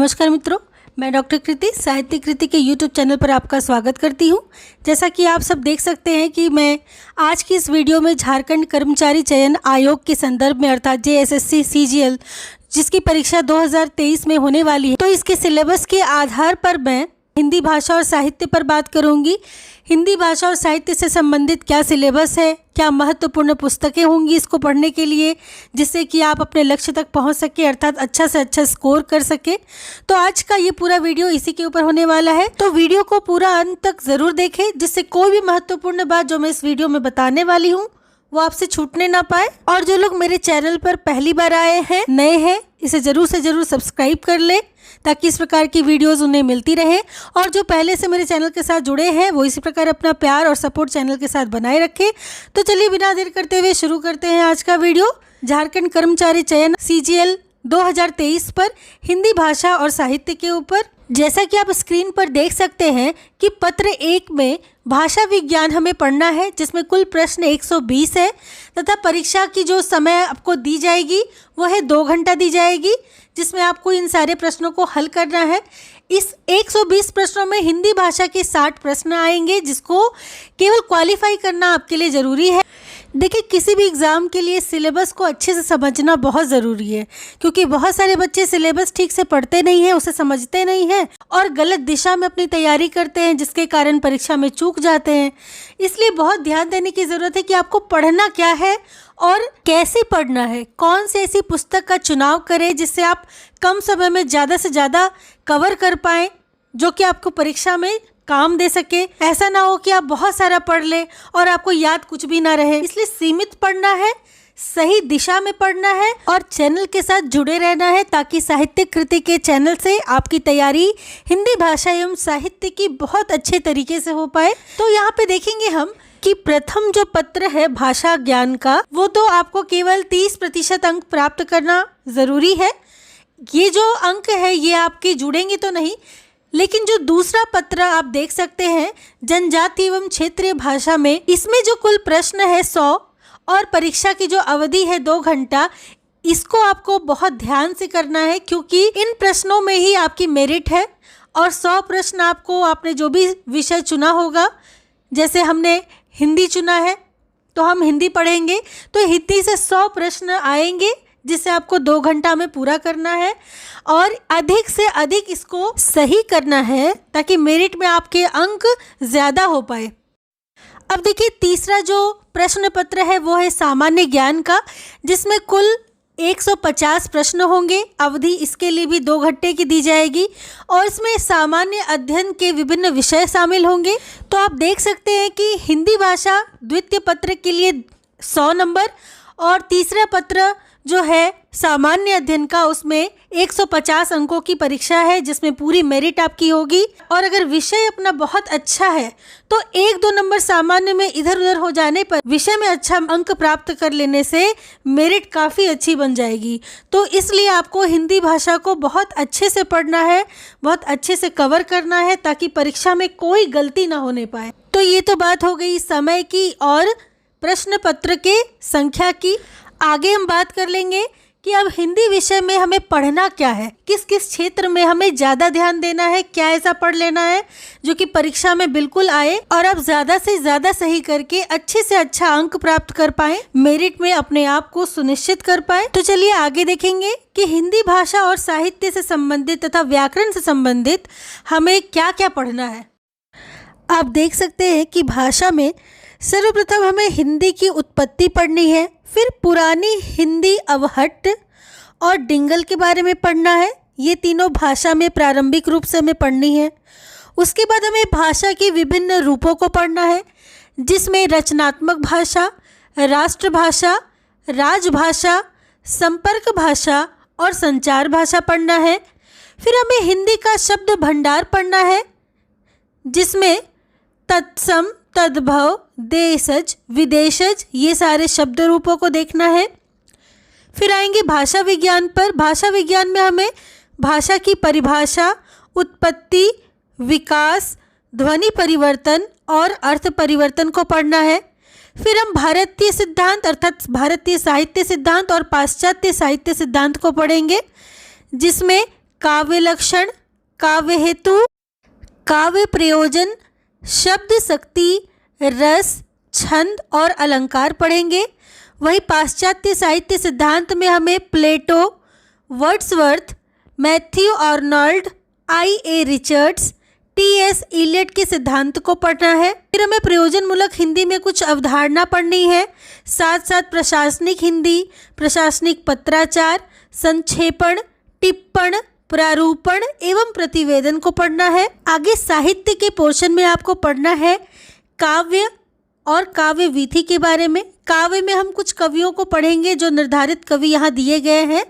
नमस्कार मित्रों, मैं डॉक्टर कृति साहित्य कृति के यूट्यूब चैनल पर आपका स्वागत करती हूं। जैसा कि आप सब देख सकते हैं कि मैं आज की इस वीडियो में झारखंड कर्मचारी चयन आयोग के संदर्भ में अर्थात JSSC CGL जिसकी परीक्षा 2023 में होने वाली है, तो इसके सिलेबस के आधार पर मैं हिंदी भाषा और साहित्य पर बात करूंगी। हिंदी भाषा और साहित्य से संबंधित क्या सिलेबस है, क्या महत्वपूर्ण पुस्तकें होंगी इसको पढ़ने के लिए, जिससे कि आप अपने लक्ष्य तक पहुंच सके अर्थात अच्छा से अच्छा स्कोर कर सके। तो आज का ये पूरा वीडियो इसी के ऊपर होने वाला है, तो वीडियो को पूरा अंत तक ज़रूर देखें, जिससे कोई भी महत्वपूर्ण बात जो मैं इस वीडियो में बताने वाली हूँ वो आपसे छूटने ना पाए। और जो लोग मेरे चैनल पर पहली बार आए हैं, नए हैं, इसे ज़रूर से ज़रूर सब्सक्राइब कर ले ताकि इस प्रकार की वीडियोस उन्हें मिलती रहे। और जो पहले से मेरे चैनल के साथ जुड़े हैं वो इसी प्रकार अपना प्यार और सपोर्ट चैनल के साथ बनाए रखें। तो चलिए बिना देर करते हुए शुरू करते हैं आज का वीडियो झारखंड कर्मचारी चयन CGL 2023 पर हिंदी भाषा और साहित्य के ऊपर। जैसा कि आप स्क्रीन पर देख सकते हैं कि पत्र 1 में भाषा विज्ञान हमें पढ़ना है, जिसमें कुल प्रश्न 120 है तथा परीक्षा की जो समय आपको दी जाएगी वो है 2 घंटा दी जाएगी, जिसमें आपको इन सारे प्रश्नों को हल करना है। इस 120 प्रश्नों में हिंदी भाषा के 60 प्रश्न आएंगे, जिसको केवल क्वालिफाई करना आपके लिए ज़रूरी है। देखिए, किसी भी एग्ज़ाम के लिए सिलेबस को अच्छे से समझना बहुत ज़रूरी है, क्योंकि बहुत सारे बच्चे सिलेबस ठीक से पढ़ते नहीं हैं, उसे समझते नहीं हैं और गलत दिशा में अपनी तैयारी करते हैं, जिसके कारण परीक्षा में चूक जाते हैं। इसलिए बहुत ध्यान देने की ज़रूरत है कि आपको पढ़ना क्या है और कैसे पढ़ना है। कौन सी ऐसी पुस्तक का चुनाव करें जिससे आप कम समय में ज़्यादा से ज़्यादा कवर कर पाएँ, जो कि आपको परीक्षा में काम दे सके। ऐसा ना हो कि आप बहुत सारा पढ़ लें और आपको याद कुछ भी ना रहे। इसलिए सीमित पढ़ना है, सही दिशा में पढ़ना है और चैनल के साथ जुड़े रहना है, ताकि साहित्य कृति के चैनल से आपकी तैयारी हिंदी भाषा एवं साहित्य की बहुत अच्छे तरीके से हो पाए। तो यहाँ पे देखेंगे हम कि प्रथम जो पत्र है भाषा ज्ञान का, वो तो आपको केवल 30% अंक प्राप्त करना ज़रूरी है। ये जो अंक है ये आपके जुड़ेंगे तो नहीं, लेकिन जो दूसरा पत्र आप देख सकते हैं जनजाति एवं क्षेत्रीय भाषा में, इसमें जो कुल प्रश्न है 100 और परीक्षा की जो अवधि है 2 घंटा, इसको आपको बहुत ध्यान से करना है, क्योंकि इन प्रश्नों में ही आपकी मेरिट है। और 100 प्रश्न आपने जो भी विषय चुना होगा, जैसे हमने हिंदी चुना है तो हम हिंदी पढ़ेंगे, तो हिंदी से 100 प्रश्न आएंगे, जिसे आपको 2 घंटा में पूरा करना है और अधिक से अधिक इसको सही करना है, ताकि मेरिट में आपके अंक ज़्यादा हो पाए। अब देखिए, तीसरा जो प्रश्न पत्र है वो है सामान्य ज्ञान का, जिसमें कुल 150 प्रश्न होंगे। अवधि इसके लिए भी 2 घंटे की दी जाएगी और इसमें सामान्य अध्ययन के विभिन्न विषय शामिल होंगे। तो आप देख सकते हैं कि हिंदी भाषा द्वितीय पत्र के लिए 100 नंबर और तीसरा पत्र जो है सामान्य अध्ययन का, उसमें 150 अंकों की परीक्षा है, जिसमें पूरी मेरिट आपकी होगी। और अगर विषय अपना बहुत अच्छा है तो 1-2 नंबर सामान्य में इधर उधर हो जाने पर विषय में अच्छा अंक प्राप्त कर लेने से मेरिट काफ़ी अच्छी बन जाएगी। तो इसलिए आपको हिंदी भाषा को बहुत अच्छे से पढ़ना है, बहुत अच्छे से कवर करना है, ताकि परीक्षा में कोई गलती ना होने पाए। तो ये तो बात हो गई समय की और प्रश्न पत्र के संख्या की। आगे हम बात कर लेंगे कि अब हिंदी विषय में हमें पढ़ना क्या है, किस किस क्षेत्र में हमें ज़्यादा ध्यान देना है, क्या ऐसा पढ़ लेना है जो कि परीक्षा में बिल्कुल आए और आप ज़्यादा से ज़्यादा सही करके अच्छे से अच्छा अंक प्राप्त कर पाएँ, मेरिट में अपने आप को सुनिश्चित कर पाएँ। तो चलिए आगे देखेंगे कि हिंदी भाषा और साहित्य से संबंधित तथा व्याकरण से संबंधित हमें क्या क्या पढ़ना है। आप देख सकते हैं कि भाषा में सर्वप्रथम हमें हिंदी की उत्पत्ति पढ़नी है, फिर पुरानी हिंदी अवहट्ट और डिंगल के बारे में पढ़ना है। ये तीनों भाषा में प्रारंभिक रूप से हमें पढ़नी है। उसके बाद हमें भाषा के विभिन्न रूपों को पढ़ना है, जिसमें रचनात्मक भाषा, राष्ट्रभाषा, राजभाषा, संपर्क भाषा और संचार भाषा पढ़ना है। फिर हमें हिंदी का शब्द भंडार पढ़ना है, जिसमें तत्सम, तद्भव, देशज, विदेशज, ये सारे शब्द रूपों को देखना है। फिर आएंगे भाषा विज्ञान पर। भाषा विज्ञान में हमें भाषा की परिभाषा, उत्पत्ति, विकास, ध्वनि परिवर्तन और अर्थ परिवर्तन को पढ़ना है। फिर हम भारतीय सिद्धांत अर्थात भारतीय साहित्य सिद्धांत और पाश्चात्य साहित्य सिद्धांत को पढ़ेंगे, जिसमें काव्य लक्षण, काव्य हेतु, काव्य प्रयोजन, शब्द शक्ति, रस, छंद और अलंकार पढ़ेंगे। वहीं पाश्चात्य साहित्य सिद्धांत में हमें Plato, Wordsworth, Matthew Arnold, I.A. Richards, T.S. Eliot के सिद्धांत को पढ़ना है। फिर हमें प्रयोजन मूलक हिंदी में कुछ अवधारणा पढ़नी है, साथ साथ प्रशासनिक हिंदी, प्रशासनिक पत्राचार, संक्षेपण, टिप्पण, प्रारूपण एवं प्रतिवेदन को पढ़ना है। आगे साहित्य के पोर्शन में आपको पढ़ना है काव्य और काव्य विधि के बारे में। काव्य में हम कुछ कवियों को पढ़ेंगे जो निर्धारित कवि यहाँ दिए गए हैं,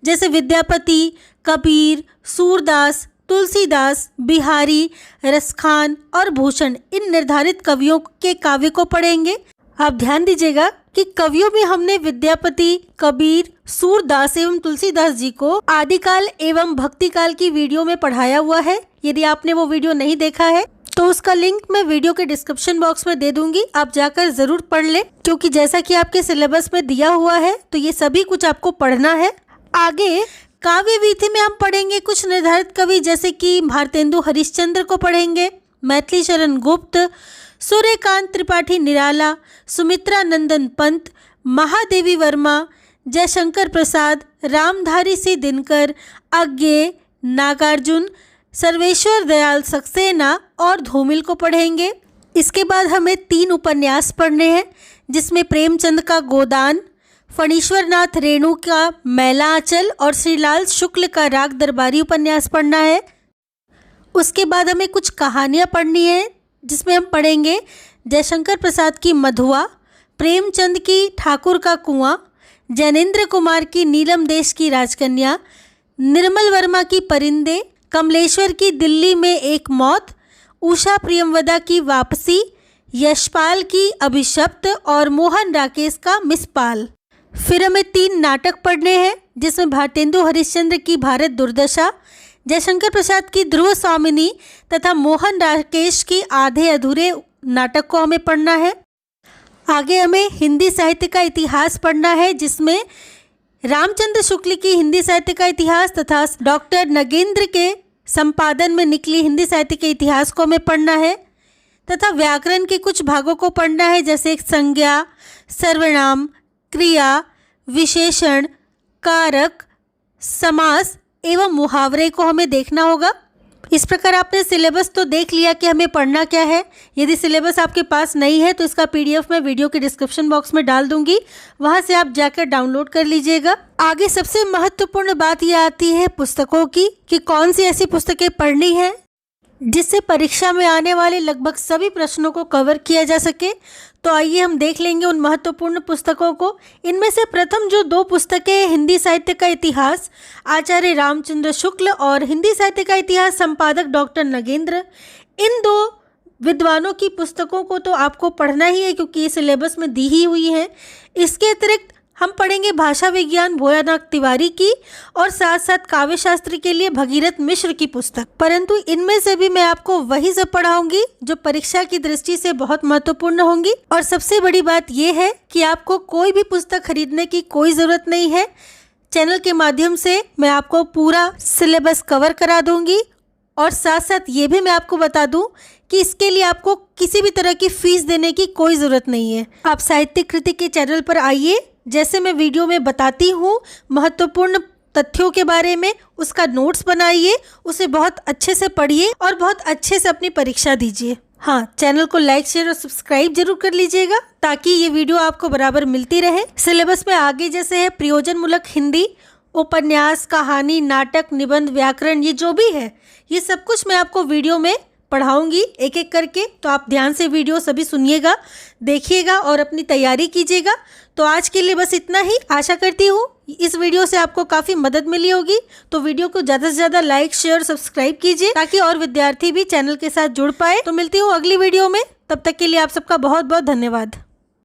जैसे विद्यापति, कबीर, सूरदास, तुलसीदास, बिहारी, रसखान और भूषण। इन निर्धारित कवियों के काव्य को पढ़ेंगे। आप ध्यान दीजिएगा कि कवियों में हमने विद्यापति, कबीर, सूरदास एवं तुलसीदास जी को आदिकाल एवं भक्तिकाल की वीडियो में पढ़ाया हुआ है। यदि आपने वो वीडियो नहीं देखा है तो उसका लिंक मैं वीडियो के डिस्क्रिप्शन बॉक्स में दे दूंगी, आप जाकर जरूर पढ़ लें, क्योंकि जैसा कि आपके सिलेबस में दिया हुआ है तो ये सभी कुछ आपको पढ़ना है। आगे काव्य विधि में हम पढ़ेंगे कुछ निर्धारित कवि, जैसे कि भारतेंदु हरिश्चंद्र को पढ़ेंगे, मैथिली शरण गुप्त, सूर्यकांत त्रिपाठी निराला, सुमित्रा नंदन पंत, महादेवी वर्मा, जयशंकर प्रसाद, रामधारी सिंह दिनकर, अज्ञेय, नागार्जुन, सर्वेश्वर दयाल सक्सेना और धूमिल को पढ़ेंगे। इसके बाद हमें 3 उपन्यास पढ़ने हैं, जिसमें प्रेमचंद का गोदान, फणीश्वर नाथ रेणु का मैला आंचल और श्रीलाल शुक्ल का राग दरबारी उपन्यास पढ़ना है। उसके बाद हमें कुछ कहानियाँ पढ़नी है, जिसमें हम पढ़ेंगे जयशंकर प्रसाद की मधुआ, प्रेमचंद की ठाकुर का कुआं, जैनेन्द्र कुमार की नीलम देश की राजकन्या, निर्मल वर्मा की परिंदे, कमलेश्वर की दिल्ली में एक मौत, उषा प्रियमवदा की वापसी, यशपाल की अभिशप्त और मोहन राकेश का मिसपाल। फिर हमें 3 नाटक पढ़ने हैं, जिसमें भारतेंदु हरिश्चंद्र की भारत दुर्दशा, जयशंकर प्रसाद की ध्रुव स्वामिनी तथा मोहन राकेश की आधे अधूरे नाटक को हमें पढ़ना है। आगे हमें हिंदी साहित्य का इतिहास पढ़ना है, जिसमें रामचंद्र शुक्ल की हिंदी साहित्य का इतिहास तथा डॉक्टर नगेंद्र के संपादन में निकली हिंदी साहित्य के इतिहास को हमें पढ़ना है, तथा व्याकरण के कुछ भागों को पढ़ना है, जैसे संज्ञा, सर्वनाम, क्रिया, विशेषण, कारक, समास एवं मुहावरे को हमें देखना होगा। इस प्रकार आपने सिलेबस तो देख लिया कि हमें पढ़ना क्या है। यदि सिलेबस आपके पास नहीं है तो इसका PDF मैं वीडियो के डिस्क्रिप्शन बॉक्स में डाल दूंगी, वहां से आप जाकर डाउनलोड कर लीजिएगा। आगे सबसे महत्वपूर्ण बात यह आती है पुस्तकों की, कि कौन सी ऐसी पुस्तकें पढ़नी है जिससे परीक्षा में आने वाले लगभग सभी प्रश्नों को कवर किया जा सके। तो आइए हम देख लेंगे उन महत्वपूर्ण पुस्तकों को। इनमें से प्रथम जो 2 पुस्तकें, हिंदी साहित्य का इतिहास आचार्य रामचंद्र शुक्ल और हिंदी साहित्य का इतिहास संपादक डॉक्टर नगेंद्र, इन 2 विद्वानों की पुस्तकों को तो आपको पढ़ना ही है, क्योंकि ये सिलेबस में दी ही हुई है। इसके अतिरिक्त हम पढ़ेंगे भाषा विज्ञान भोलानाथ तिवारी की और साथ साथ काव्य शास्त्र के लिए भगीरथ मिश्र की पुस्तक। परंतु इनमें से भी मैं आपको वही सब पढ़ाऊंगी जो परीक्षा की दृष्टि से बहुत महत्वपूर्ण होंगी। और सबसे बड़ी बात यह है कि आपको कोई भी पुस्तक खरीदने की कोई ज़रूरत नहीं है। चैनल के माध्यम से मैं आपको पूरा सिलेबस कवर करा दूंगी, और साथ साथ ये भी मैं आपको बता दूं कि इसके लिए आपको किसी भी तरह की फीस देने की कोई ज़रूरत नहीं है। आप साहित्य कृति के चैनल पर आइए, जैसे मैं वीडियो में बताती हूँ महत्वपूर्ण तथ्यों के बारे में, उसका नोट्स बनाइए, उसे बहुत अच्छे से पढ़िए और बहुत अच्छे से अपनी परीक्षा दीजिए। हाँ, चैनल को लाइक, शेयर और सब्सक्राइब जरूर कर लीजिएगा, ताकि ये वीडियो आपको बराबर मिलती रहे। सिलेबस में आगे जैसे है प्रयोजन मूलक हिंदी, उपन्यास, कहानी, नाटक, निबंध, व्याकरण, ये जो भी है ये सब कुछ मैं आपको वीडियो में पढ़ाऊंगी एक एक करके। तो आप ध्यान से वीडियो सभी सुनिएगा, देखिएगा और अपनी तैयारी कीजिएगा। तो आज के लिए बस इतना ही। आशा करती हूँ इस वीडियो से आपको काफ़ी मदद मिली होगी। तो वीडियो को ज़्यादा से ज़्यादा लाइक, शेयर, सब्सक्राइब कीजिए, ताकि और विद्यार्थी भी चैनल के साथ जुड़ पाए। तो मिलती हूँ अगली वीडियो में, तब तक के लिए आप सबका बहुत बहुत धन्यवाद।